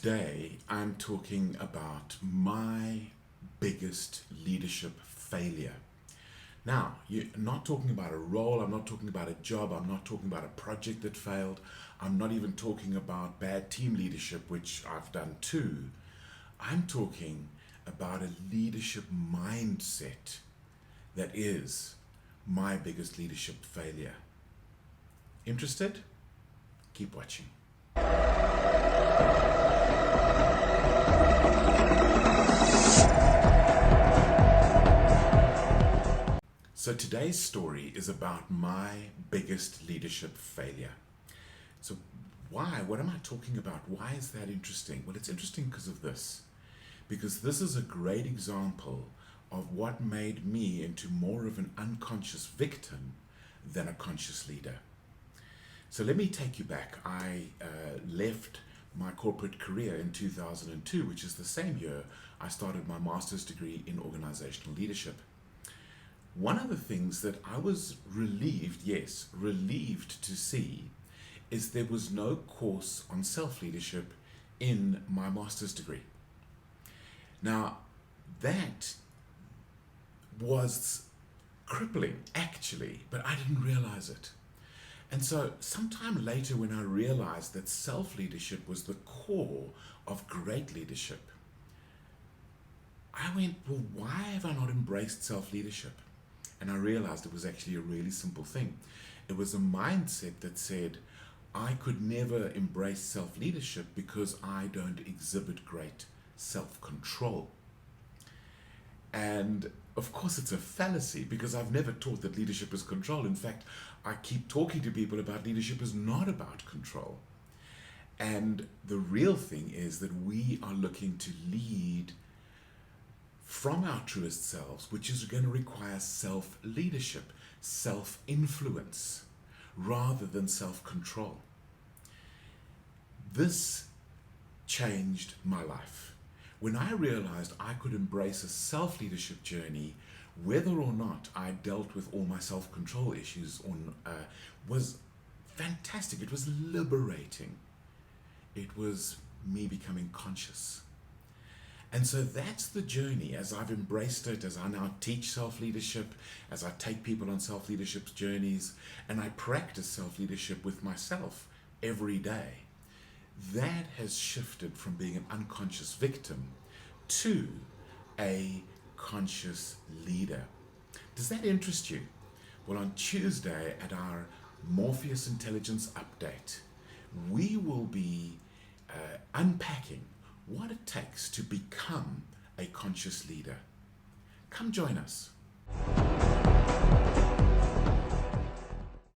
Today, I'm talking about my biggest leadership failure. Now, you're not talking about a role, I'm not talking about a job, I'm not talking about a project that failed, I'm not even talking about bad team leadership, which I've done too. I'm talking about a leadership mindset that is my biggest leadership failure. Interested? Keep watching. So today's story is about my biggest leadership failure. So why? What am I talking about? Why is that interesting? Well, it's interesting because of this. Because this is a great example of what made me into more of an unconscious victim than a conscious leader. So let me take you back. I left my corporate career in 2002, which is the same year I started my master's degree in organizational leadership. One of the things that I was relieved to see is there was no course on self-leadership in my master's degree. Now, that was crippling, actually, but I didn't realize it. And so sometime later, when I realized that self-leadership was the core of great leadership, I went, well, why have I not embraced self-leadership? And I realized it was actually a really simple thing. It was a mindset that said, I could never embrace self-leadership because I don't exhibit great self-control. And of course, it's a fallacy because I've never taught that leadership is control. In fact, I keep talking to people about leadership is not about control. And the real thing is that we are looking to lead from our truest selves, which is going to require self-leadership, self-influence, rather than self-control. This changed my life. When I realized I could embrace a self-leadership journey, whether or not I dealt with all my self-control issues, was fantastic. It was liberating. It was me becoming conscious. And so that's the journey as I've embraced it, as I now teach self-leadership, as I take people on self-leadership journeys, and I practice self-leadership with myself every day. That has shifted from being an unconscious victim to a conscious leader. Does that interest you? Well, on Tuesday at our Morpheus Intelligence Update, we will be unpacking what it takes to become a conscious leader. Come join us.